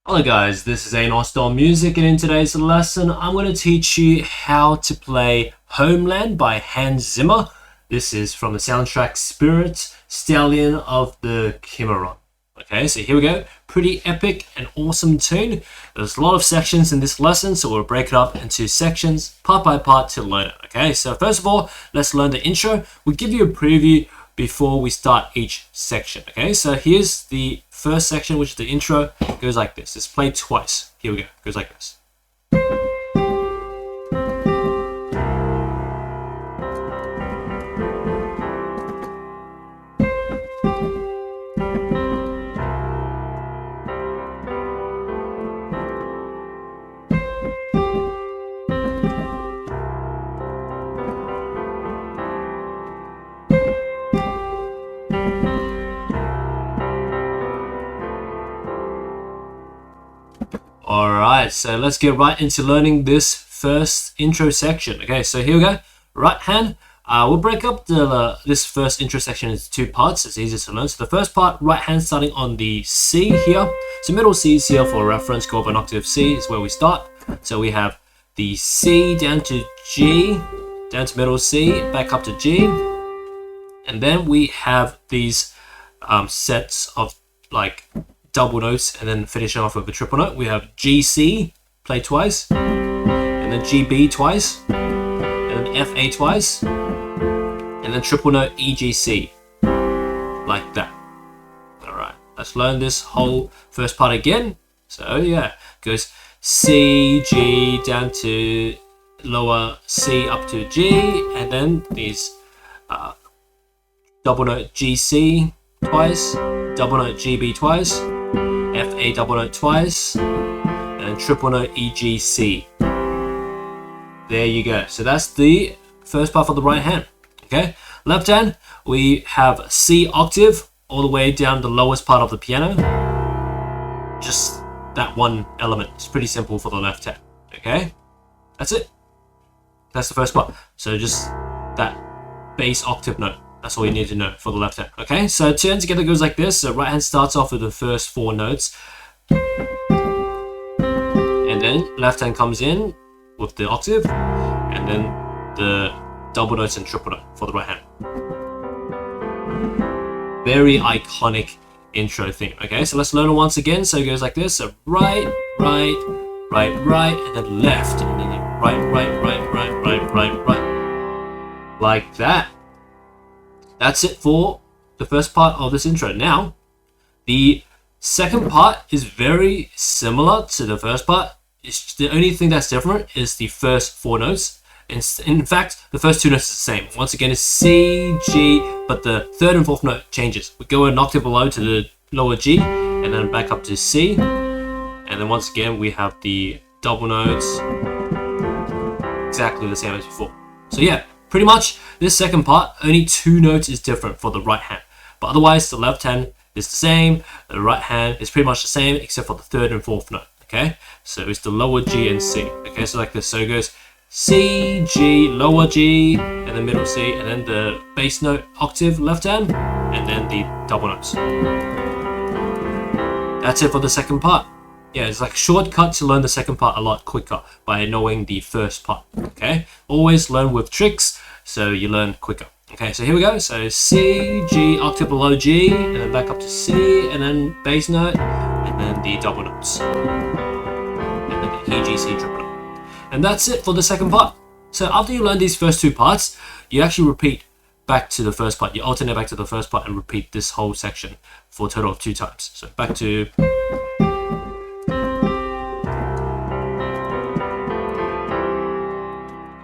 Hello guys, this is Amosdoll Music, and in today's lesson I'm going to teach you how to play Homeland by Hans Zimmer. This is from the soundtrack Spirit, Stallion of the Cimarron. Okay, so here we go. Pretty epic and awesome tune. There's a lot of sections in this lesson, so we'll break it up into sections, part by part, to learn it. Okay, so first of all, let's learn the intro. We'll give you a preview before we start each section. Okay, so here's the first section, which is the intro. It goes like this. It's played twice. Here we go. It goes like this. Alright, so let's get right into learning this first intro section. Okay, so here we go. Right hand. We'll break up this first intro section into two parts. It's easier to learn. So the first part, right hand starting on the C here. So middle C is here for reference. Go up an octave C is where we start. So we have the C down to G, down to middle C, back up to G. And then we have these sets of like double notes and then finishing off with a triple note. We have GC, play twice, and then GB twice, and then FA twice, and then triple note EGC, like that. Alright, let's learn this whole first part again. So yeah, it goes C, G, down to lower C up to G, and then these double note GC twice, double note GB twice, FA double note twice, and triple note EGC. There you go. So that's the first part for the right hand. Okay, left hand, we have C octave all the way down the lowest part of the piano. Just that one element. It's pretty simple for the left hand. Okay, that's it. That's the first part. So just that bass octave note. That's all you need to know for the left hand. Okay, so turn together goes like this. So right hand starts off with the first four notes. And then left hand comes in with the octave. And then the double notes and triple note for the right hand. Very iconic intro theme. Okay, so let's learn it once again. So it goes like this. So right, right, right, right, and then left. And then right, right, right, right, right, right, right. Like that. That's it for the first part of this intro. Now, the second part is very similar to the first part. It's the only thing that's different is the first four notes. In fact, the first two notes are the same. Once again, it's C, G, but the third and fourth note changes. We go an octave below to the lower G, and then back up to C. And then once again, we have the double notes, exactly the same as before. So yeah. Pretty much, this second part, only two notes is different for the right hand. But otherwise, the left hand is the same. The right hand is pretty much the same, except for the third and fourth note. Okay? So it's the lower G and C. Okay, so like this. So it goes C, G, lower G, and then middle C, and then the bass note octave left hand, and then the double notes. That's it for the second part. Yeah, it's like a shortcut to learn the second part a lot quicker by knowing the first part. Okay? Always learn with tricks, so you learn quicker. Okay, so here we go. So C, G, octave below G, and then back up to C, and then bass note, and then the double notes. And then the EGC triple note. And that's it for the second part. So after you learn these first two parts, you actually repeat back to the first part. You alternate back to the first part and repeat this whole section for a total of 2 times. So back to...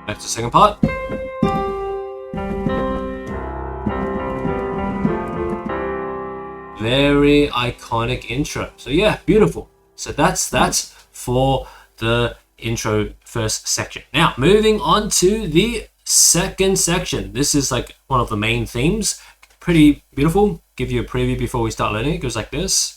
Back to the second part. Very iconic intro. So yeah, beautiful. So that's for the intro first section. Now, moving on to the second section. This is like one of the main themes. Pretty beautiful. Give you a preview before we start learning. It goes like this.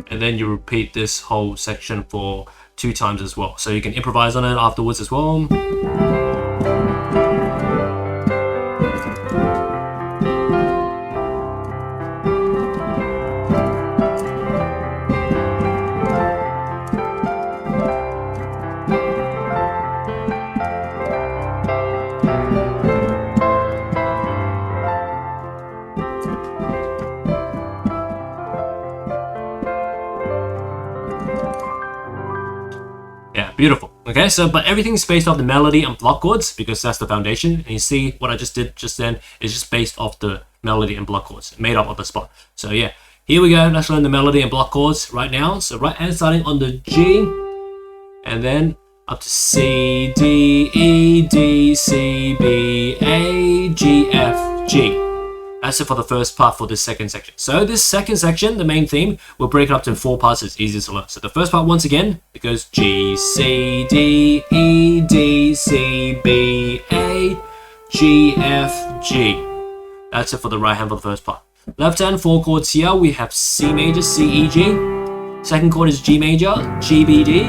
and then you repeat this whole section for 2 times as well. So you can improvise on it afterwards as well. Yeah, beautiful. Okay, so but everything's based off the melody and block chords because that's the foundation. And you see what I just did just then is just based off the melody and block chords, made up of the spot. So yeah, here we go. Let's learn the melody and block chords right now. So right hand starting on the G, and then up to C, D, E, D, C, B, A, G, F, G. That's it for the first part for this second section. So this second section, the main theme, we'll break it up to 4 parts. It's easy to learn. So the first part, once again, it goes G, C, D, E, D, C, B, A, G, F, G. That's it for the right hand for the first part. Left hand, 4 chords here. We have C major, C, E, G. Second chord is G major, G, B, D.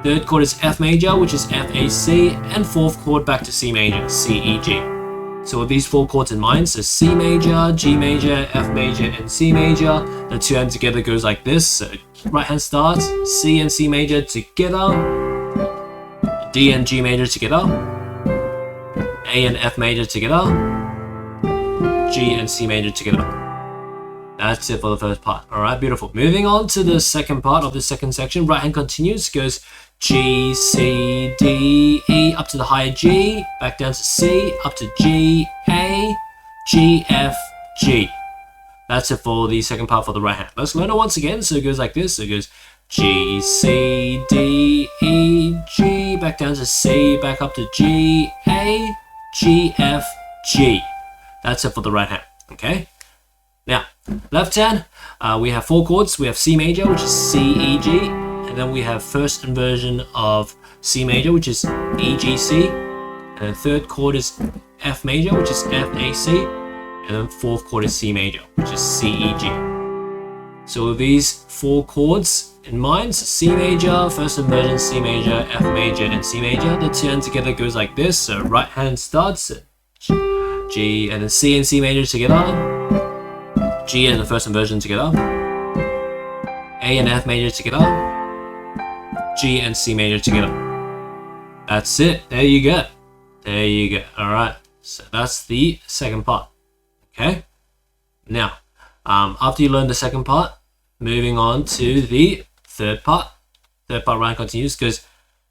Third chord is F major, which is F, A, C. And fourth chord back to C major, C, E, G. So with these 4 chords in mind, so C major, G major, F major, and C major, the 2 hands together goes like this. So right hand starts, C and C major together, D and G major together, A and F major together, G and C major together. That's it for the first part. Alright, beautiful. Moving on to the second part of the second section, right hand continues, goes G, C, D, E, up to the higher G, back down to C, up to G, A, G, F, G. That's it for the second part for the right hand. Let's learn it once again. So it goes like this. So it goes G, C, D, E, G, back down to C, back up to G, A, G, F, G. That's it for the right hand. Okay? Now, left hand, we have 4 chords. We have C major, which is C, E, G. And then we have first inversion of C major, which is E, G, C. And then third chord is F major, which is F, A, C. And then fourth chord is C major, which is C, E, G. So with these 4 chords in mind, so C major, first inversion, C major, F major, and C major, the 2 hands together goes like this. So right hand starts at G, and then C and C major together, G and the first inversion together, A and F major together, G and C major together. That's it. There you go. There you go. Alright. So that's the second part. Okay? Now, after you learn the second part, moving on to the third part. Third part right continues, goes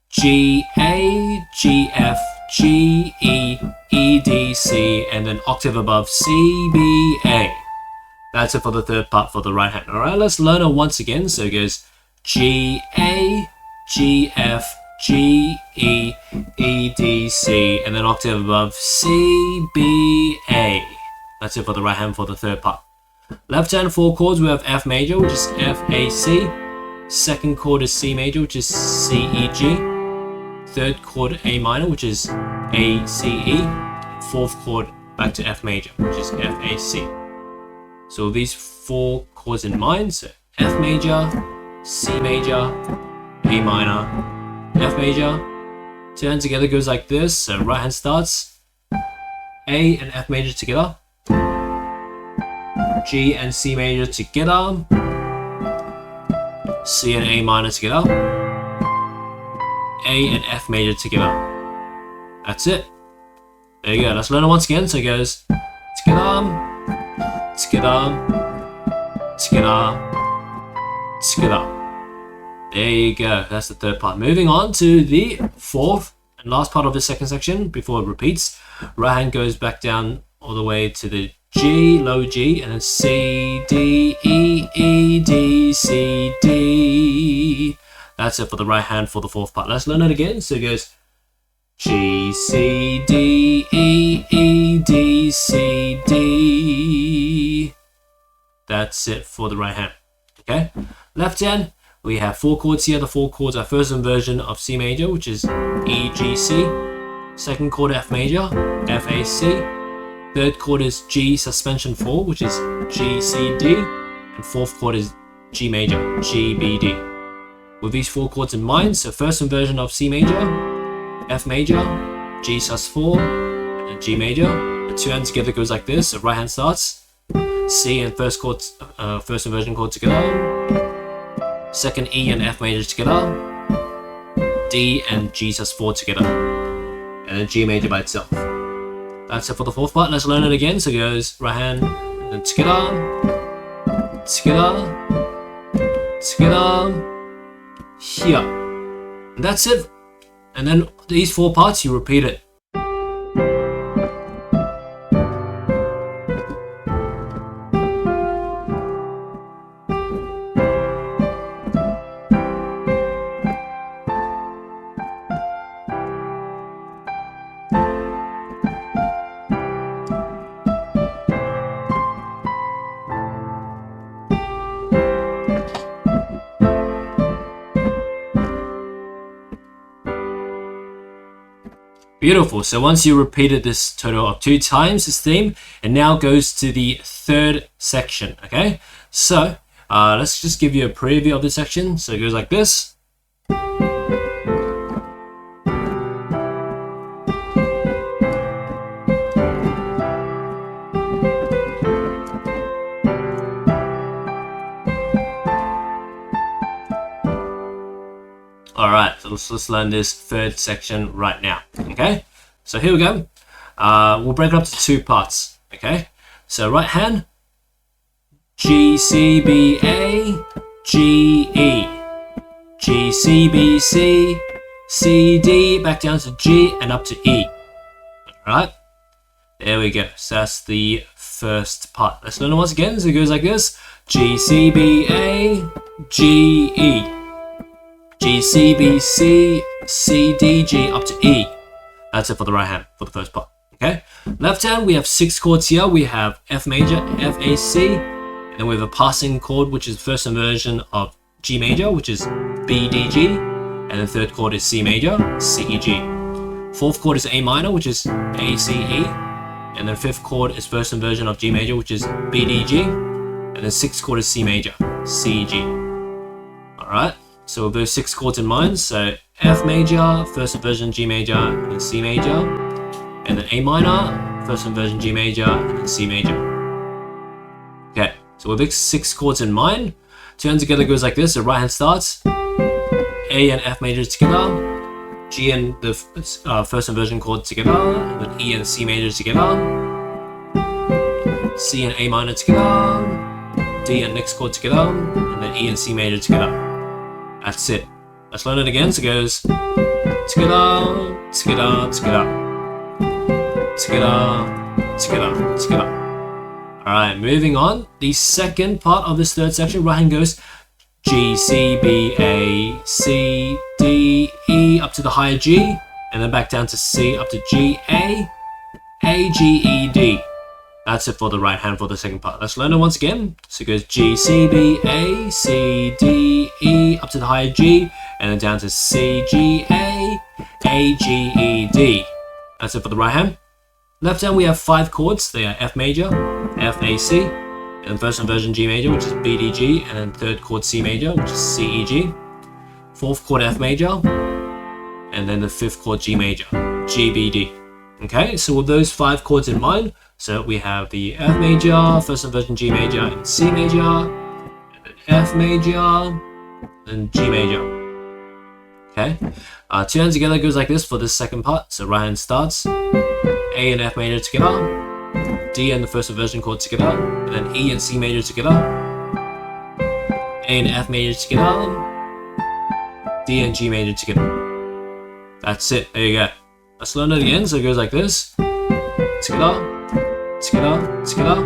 G, A, G, F, G, E, E, D, C, and then octave above C, B, A. That's it for the third part for the right hand. Alright, let's learn it once again. So it goes G, A, G, F, G, E, E, D, C, and then octave above C, B, A. That's it for the right hand for the third part. Left hand 4 chords, we have F major, which is F, A, C. Second chord is C major, which is C, E, G. Third chord A minor, which is A, C, E. Fourth chord back to F major, which is F, A, C. So these 4 chords in mind, so F major, C major, A minor, F major. 2 hands together goes like this. So right hand starts A and F major together, G and C major together, C and A minor together, A and F major together. That's it. There you go. Let's learn it once again. So it goes together, together, together, together. There you go. That's the third part. Moving on to the fourth and last part of the second section before it repeats. Right hand goes back down all the way to the G, low G, and then C, D, E, E, D, C, D. That's it for the right hand for the fourth part. Let's learn it again. So it goes G, C, D, E, E, D, C, D. That's it for the right hand. Okay? Left hand, we have 4 chords here. The 4 chords are first inversion of C major, which is E, G, C. Second chord F major, F, A, C. Third chord is G suspension 4, which is G, C, D. And fourth chord is G major, G, B, D. With these 4 chords in mind, so first inversion of C major, F major, G sus4, and G major. The 2 hands together goes like this. So right hand starts C and first inversion chord together, second E and F major together, D and G sus4 together, and then G major by itself. That's it for the 4th part. Let's learn it again. So it goes right hand, and then together, here. And that's it. And then these 4 parts, you repeat it. Beautiful. So once you repeated this total of 2 times, this theme, it now goes to the 3rd section. Okay, so let's just give you a preview of this section. So it goes like this. Alright, so let's learn this 3rd section right now. Okay, so here we go. We'll break it up to 2 parts. Okay, so right hand, G, C, B, A, G, E, G, C, B, C, C, D, back down to G and up to E. Alright, there we go. So that's the first part. Let's learn it once again. So it goes like this: G, C, B, A, G, E, G, C, B, C, C, D, G, up to E. That's it for the right hand, for the first part. Okay. Left hand, we have 6 chords here. We have F major, F, A, C, and then we have a passing chord, which is the first inversion of G major, which is B, D, G, and the 3rd chord is C major, C, E, G. 4th chord is A minor, which is A, C, E, and then 5th chord is first inversion of G major, which is B, D, G, and then 6th chord is C major, C, G. All right. So with those 6 chords in mind, so F major, first inversion G major, and then C major, and then A minor, first inversion G major, and then C major. Okay, so with these 6 chords in mind, 2 hands together goes like this. So right hand starts A and F majors together, G and the first inversion chord together, and then E and C majors together, C and A minor together, D and next chord together, and then E and C major together. That's it. Let's learn it again. So it goes together, together, together, together, together, together. Alright, moving on. The second part of this 3rd section, right hand goes G, C, B, A, C, D, E, up to the higher G, and then back down to C, up to G, A, G, E, D. That's it for the right hand for the second part. Let's learn it once again. So it goes G, C, B, A, C, D, E, up to the higher G, and then down to C, G, A, G, E, D. That's it for the right hand. Left hand, we have 5 chords. They are F major, F, A, C, and then first inversion G major, which is B, D, G, and then 3rd chord C major, which is C, E, G. 4th chord F major, and then the 5th chord G major, G, B, D. Okay, so with those 5 chords in mind, so we have the F major, first inversion G major, and C major, and then F major, and G major. Okay, 2 hands together goes like this for this second part. So right hand starts A and F major together, D and the first inversion chord together, and then E and C major together, A and F major together, D and G major together. That's it. There you go. Let's learn it again. So it goes like this: together, together, together,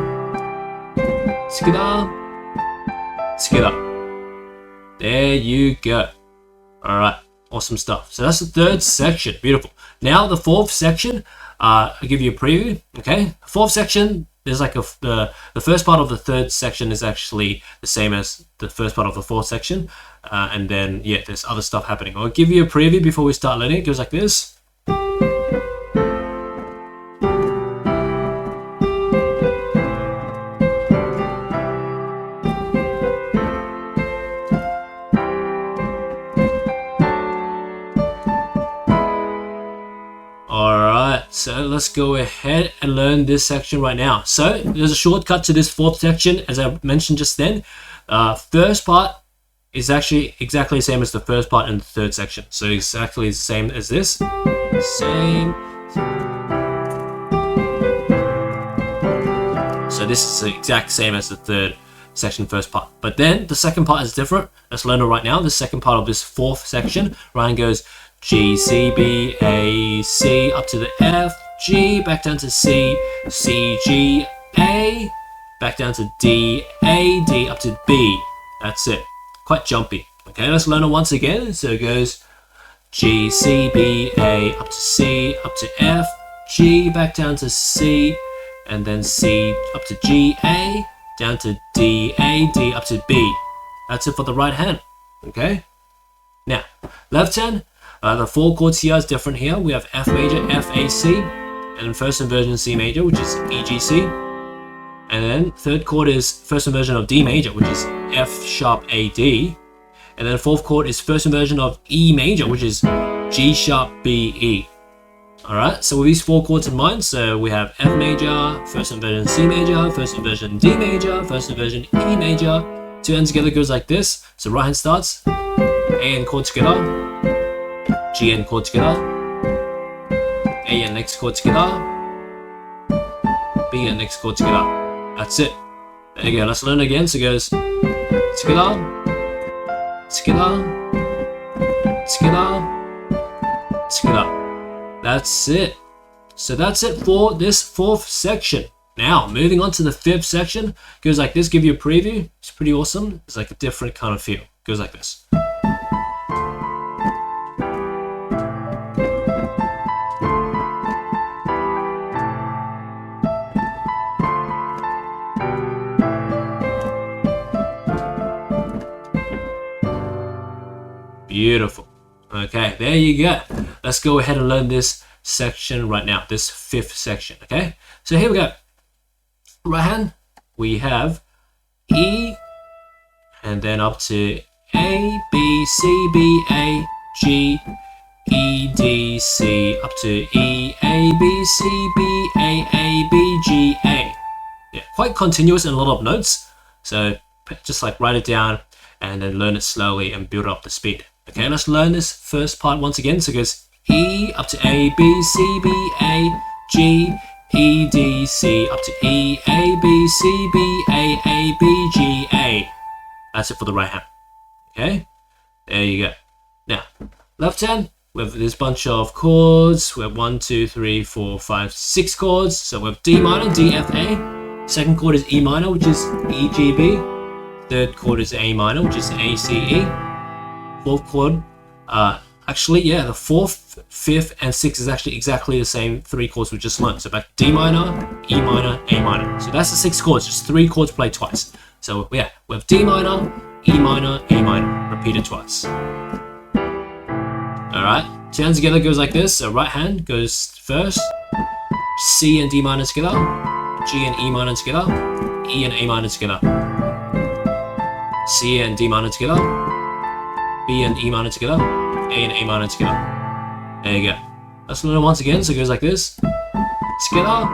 together, together. There you go. All right, awesome stuff. So that's the 3rd section. Beautiful. Now the 4th section. I'll give you a preview. Okay, 4th section. There's like the first part of the 3rd section is actually the same as the first part of the 4th section, and then yeah, there's other stuff happening. I'll give you a preview before we start learning. It goes like this. so let's go ahead and learn this section right now. So there's a shortcut to this fourth section, as I mentioned just then. First part is actually exactly the same as the first part in the third section. So exactly the same as this. Same. So this is the exact same as the third section, first part. But then the second part is different. Let's learn it right now. The second part of this fourth section, Ryan goes G, C, B, A, C, up to the F, G, back down to C, C, G, A, back down to D, A, D, up to B. That's it. Quite jumpy. Okay, let's learn it once again. So it goes G, C, B, A, up to C, up to F, G, back down to C, and then C, up to G, A, down to D, A, D, up to B. That's it for the right hand. Okay? Now, left hand, the four chords here is different here. We have F major, F, A, C, and first inversion C major, which is E, G, C. And then third chord is first inversion of D major, which is F sharp, A, D. And then fourth chord is first inversion of E major, which is G sharp, B, E. Alright, so with these four chords in mind, so we have F major, first inversion C major, first inversion D major, first inversion E major. Two hands together goes like this. So right hand starts, A and chord together, G and chord together, A and next chord together, B and next chord together. That's it. There you go. Let's learn it again. So it goes together, together, together, together. That's it. So that's it for this fourth section. Now, moving on to the fifth section. Goes like this. Give you a preview. It's pretty awesome. It's like a different kind of feel. Goes like this. Beautiful. Okay, there you go. Let's go ahead and learn this section right now, this fifth section, okay? So here we go. Right hand, we have E, and then up to A, B, C, B, A, G, E, D, C, up to E, A, B, C, B, A, B, G, A. Yeah, quite continuous and a lot of notes. So just like write it down and then learn it slowly and build up the speed. Okay, let's learn this first part once again. So it goes E, up to A, B, C, B, A, G, E, D, C, up to E, A, B, C, B, A, B, G, A. That's it for the right hand. Okay, there you go. Now, left hand, we have this bunch of chords. We have 1, 2, 3, 4, 5, 6 chords. So we have D minor, D, F, A. Second chord is E minor, which is E, G, B. Third chord is A minor, which is A, C, E. Fourth chord, actually, yeah, the fourth, fifth, and sixth is actually exactly the same three chords we just learned. So back D minor, E minor, A minor. So that's the 6 chords, just 3 chords played twice. So yeah, we have D minor, E minor, A minor, repeated twice. Alright, 2 hands together goes like this. So right hand goes first, C and D minor together, G and E minor together, E and A minor together, C and D minor together, B and E minor together, A and A minor together. There you go. Let's learn it once again. So it goes like this. Together,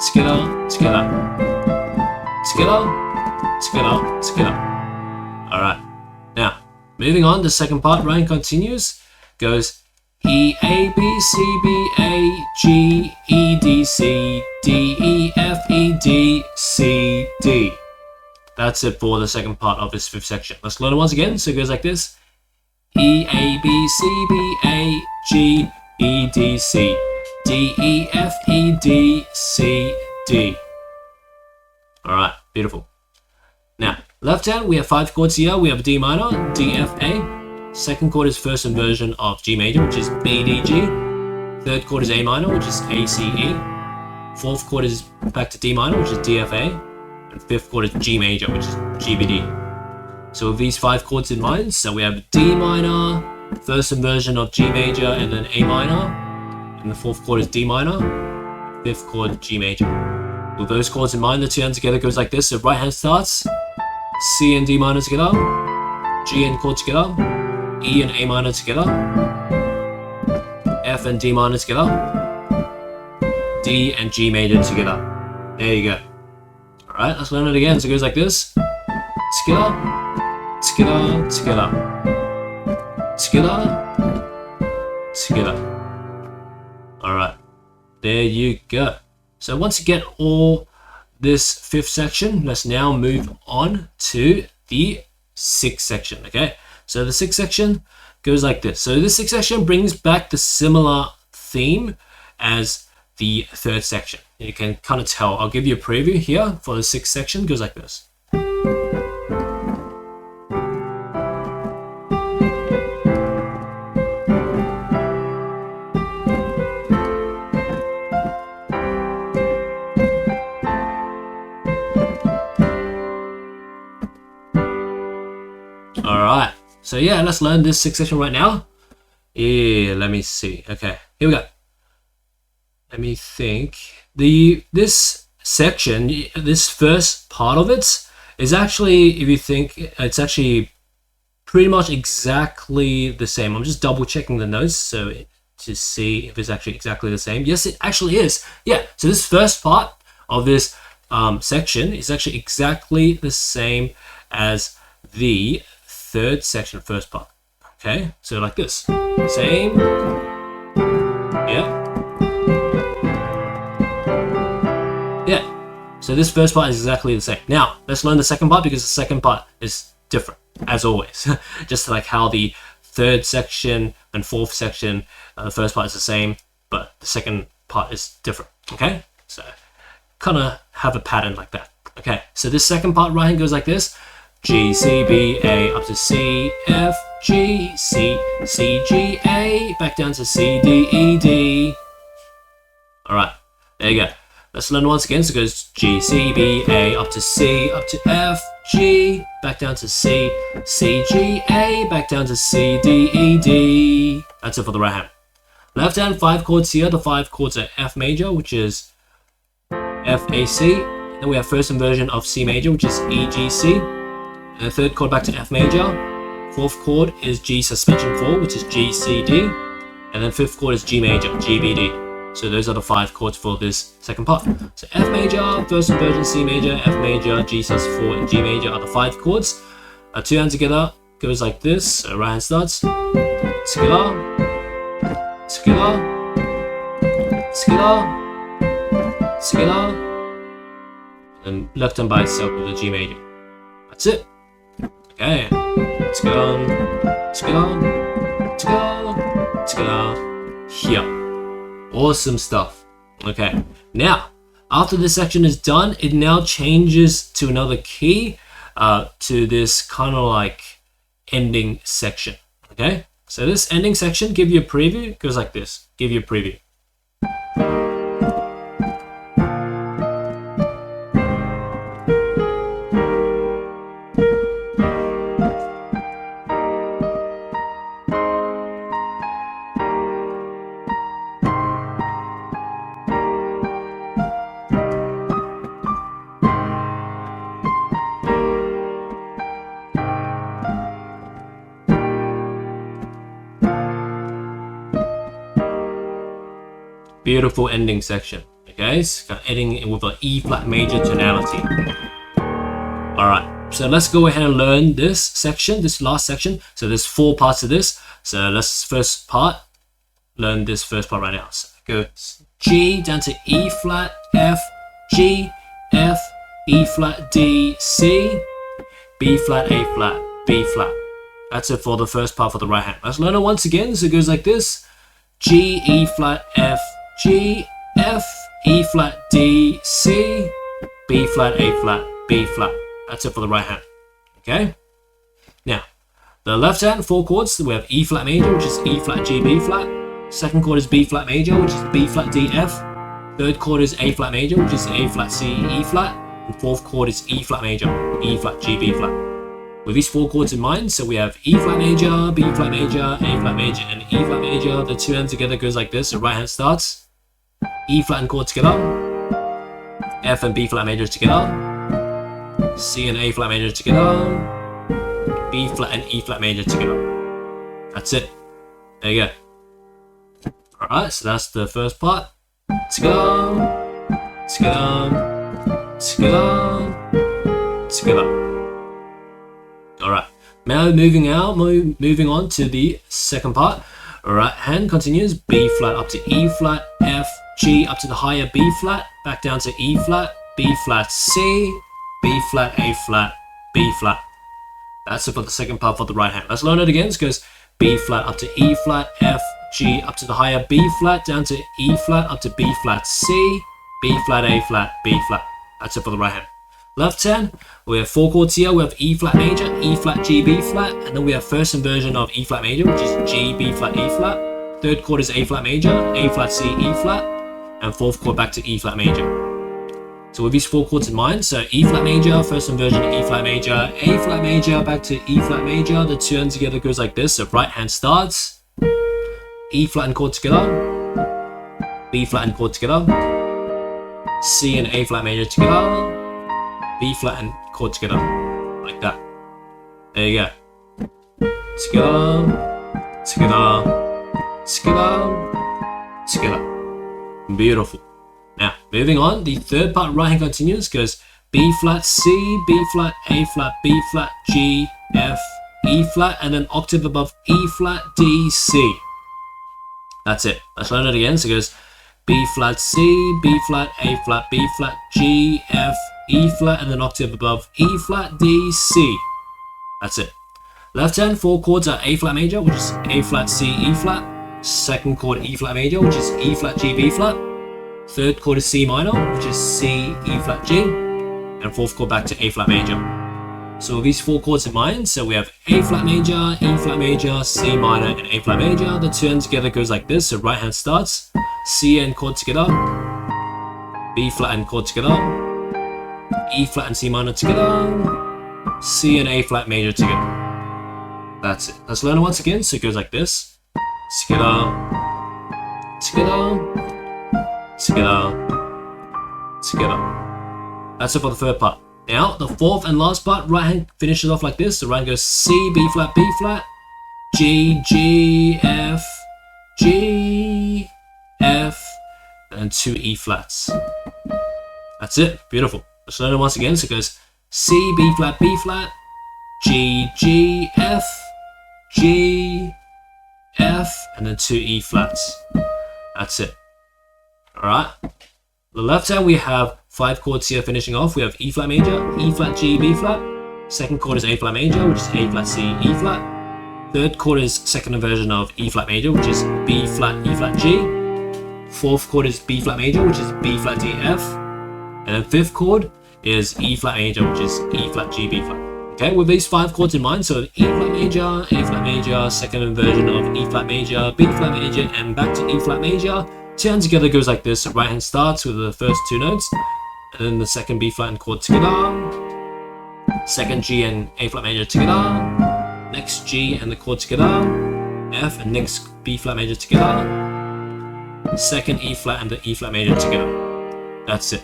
together, together. Together, together, together. Alright. Now, moving on, the second part, Ryan continues. Goes E, A, B, C, B, A, G, E, D, C, D, E, F, E, D, C, D. That's it for the second part of this fifth section. Let's learn it once again. So it goes like this. E, A, B, C, B, A, G, E, D, C, D, E, F, E, D, C, D. Alright, beautiful. Now, left hand, we have 5 chords here. We have D minor, D, F, A. Second chord is first inversion of G major, which is B, D, G. Third chord is A minor, which is A, C, E. Fourth chord is back to D minor, which is D, F, A. And fifth chord is G major, which is G, B, D. So with these 5 chords in mind, so we have D minor, first inversion of G major, and then A minor. And the fourth chord is D minor, fifth chord G major. With those chords in mind, the 2 hands together goes like this. So right hand starts, C and D minor together, G and chord together, E and A minor together, F and D minor together, D and G major together. There you go. Alright, let's learn it again. So it goes like this. Together, together, together. Together, together. Alright, there you go. So once you get all this fifth section, let's now move on to the sixth section, okay? So the sixth section goes like this. So this sixth section brings back the similar theme as the third section. You can kind of tell. I'll give you a preview here for the sixth section. It goes like this. Alright, so yeah, let's learn this sixth section right now. Yeah, let me see. Okay, here we go. Let me think. This section, this first part of it is actually, if you think, it's actually pretty much exactly the same. I'm just double checking the notes so to see if it's actually exactly the same. Yes, it actually is. Yeah, so this first part of this section is actually exactly the same as the third section, first part. Okay, so like this. Same. Yeah. Yeah. So this first part is exactly the same. Now, let's learn the second part because the second part is different, as always. Just like how the third section and fourth section, the first part is the same, but the second part is different. Okay? So, kind of have a pattern like that. Okay, so this second part right hand goes like this. G, C, B, A, up to C, F, G, C, C, G, A, back down to C, D, E, D. Alright, there you go. Let's learn once again. So it goes G, C, B, A, up to C, up to F, G, back down to C, C, G, A, back down to C, D, E, D. That's it for the right hand. Left hand, 5 chords here. The 5 chords are F major, which is F, A, C. Then we have first inversion of C major, which is E, G, C. And the third chord back to F major. Fourth chord is G suspension 4, which is G, C, D. And then fifth chord is G major, G, B, D. So those are the 5 chords for this second part. So F major, first inversion, C major, F major, G sus 4, and G major are the 5 chords. 2 hands together goes like this. So right hand starts. Together, together, together, together. And left hand by itself with the G major. That's it. Okay. Together, together, together, together. Here. Awesome stuff. Okay, now after this section is done, it now changes to another key, to this kind of like ending section. Okay, so this ending section, give you a preview, goes like this. Give you a preview. Beautiful ending section. Okay, so ending with an E flat major tonality. Alright, so let's go ahead and learn this section, this last section. So there's 4 parts of this. So let's first part, learn this first part right now. So go G down to E flat, F, G, F, E flat, D, C, B flat, A flat, B flat. That's it for the first part for the right hand. Let's learn it once again. So it goes like this. G, E flat, F, G, F, E flat, D, C, B flat, A flat, B flat. That's it for the right hand. Okay? Now, the left hand, 4 chords, we have E flat major, which is E flat, G, B flat. Second chord is B flat major, which is B flat, D, F. Third chord is A flat major, which is A flat, C, E flat. And fourth chord is E flat major, E flat, G, B flat. With these 4 chords in mind, so we have E flat major, B flat major, A flat major, and E flat major. The 2 hands together goes like this. The right hand starts. E flat and chord together. F and B flat major together. C and A flat major together. B flat and E flat major together. That's it. There you go. Alright, so that's the first part. Together, together, together, together. Alright, now moving on to the second part. Right hand continues B flat up to E flat, F, G up to the higher B flat, back down to E flat, B flat, C, B flat, A flat, B flat. That's it for the second part for the right hand. Let's learn it again. It goes B flat up to E flat, F, G up to the higher B flat, down to E flat, up to B flat, C, B flat, A flat, B flat. That's it for the right hand. Left hand, we have 4 chords here. We have E flat major, E flat, G, B flat, and then we have first inversion of E flat major, which is G, B flat, E flat. Third chord is A flat major, A flat, C, E flat, and fourth chord back to E flat major. So with these 4 chords in mind, so E flat major, first inversion of E flat major, A flat major, back to E flat major. The turn together goes like this. So right hand starts, E flat and chord together, B flat and chord together, C and A flat major together, B flat and chord together, like that. There you go. Together, together, together, together. Beautiful. Now, moving on, the third part, right hand continues, goes B flat, C, B flat, A flat, B flat, G, F, E flat, and then octave above E flat, D, C. That's it. Let's learn it again. So it goes B flat, C, B flat, A flat, B flat, G, F, E flat, and then octave above E flat, D, C. That's it. Left hand, 4 chords are A flat major, which is A flat, C, E flat. Second chord E flat major, which is E flat, G, B flat. Third chord is C minor, which is C, E flat, G. And fourth chord back to A flat major. So with these 4 chords in mind, so we have A flat major, E flat major, C minor, and A flat major. The turn together goes like this. So right hand starts, C and chord together, B flat and chord together, E flat and C minor together, C and A flat major together. That's it. Let's learn it once again. So it goes like this. Together, together, together, together. That's it for the third part. Now, the fourth and last part, right hand finishes off like this. The right hand goes C, B flat, B flat, G, G, F, G, F, and 2 E flats. That's it. Beautiful. Let's learn it once again. So it goes C, B flat, B flat, G, G, F, G, F, and then 2 E flats. That's it. Alright. The left hand, we have 5 chords here finishing off. We have E flat major, E flat, G, B flat. Second chord is A flat major, which is A flat, C, E flat. Third chord is second inversion of E flat major, which is B flat, E flat, G. Fourth chord is B flat major, which is B flat, D, F. And then fifth chord is E flat major, which is E flat, G, B flat. Okay, with these 5 chords in mind, so E flat major, A flat major, second inversion of E flat major, B flat major, and back to E flat major. Turn together goes like this. So right hand starts with the first 2 notes, and then the second B flat and chord together, second G and A flat major together, next G and the chord together, F, and next B flat major together, second E flat and the E flat major together. That's it.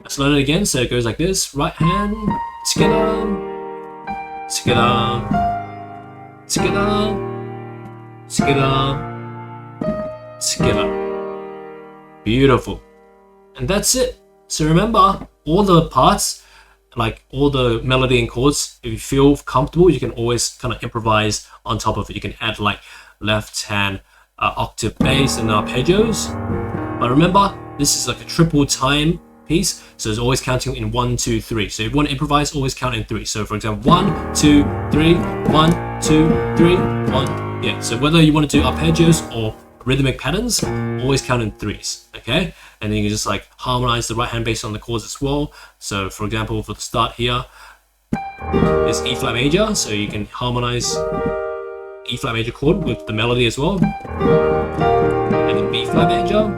Let's learn it again. So it goes like this. Right hand, together, together, together, together, together. Beautiful. And that's it. So remember, all the parts, like all the melody and chords, if you feel comfortable, you can always kind of improvise on top of it. You can add like left hand octave bass and arpeggios. But remember, this is like a triple time piece, so it's always counting in 1, 2, 3. So if you want to improvise, always count in 3. So for example, 1, 2, 3, 1, 2, 3, 1. Yeah, so whether you want to do arpeggios or rhythmic patterns, always count in 3s, okay? And then you can just like harmonize the right hand based on the chords as well. So for example, for the start here is E flat major, so you can harmonize E flat major chord with the melody as well. And then B flat major.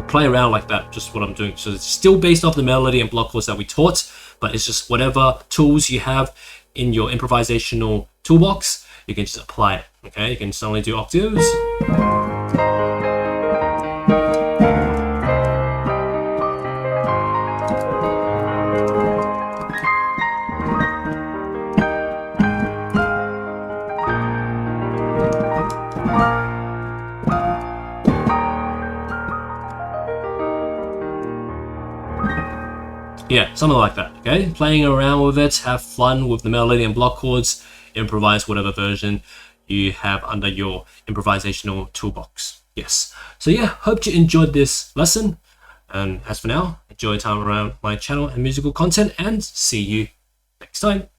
Play around like that, just what I'm doing. So it's still based off the melody and block chords that we taught, but it's just whatever tools you have in your improvisational toolbox, you can just apply it. Okay, you can suddenly do octaves. Yeah, something like that, okay? Playing around with it, have fun with the melody and block chords, improvise whatever version you have under your improvisational toolbox. Yes. So yeah, hope you enjoyed this lesson. And as for now, enjoy your time around my channel and musical content, and see you next time.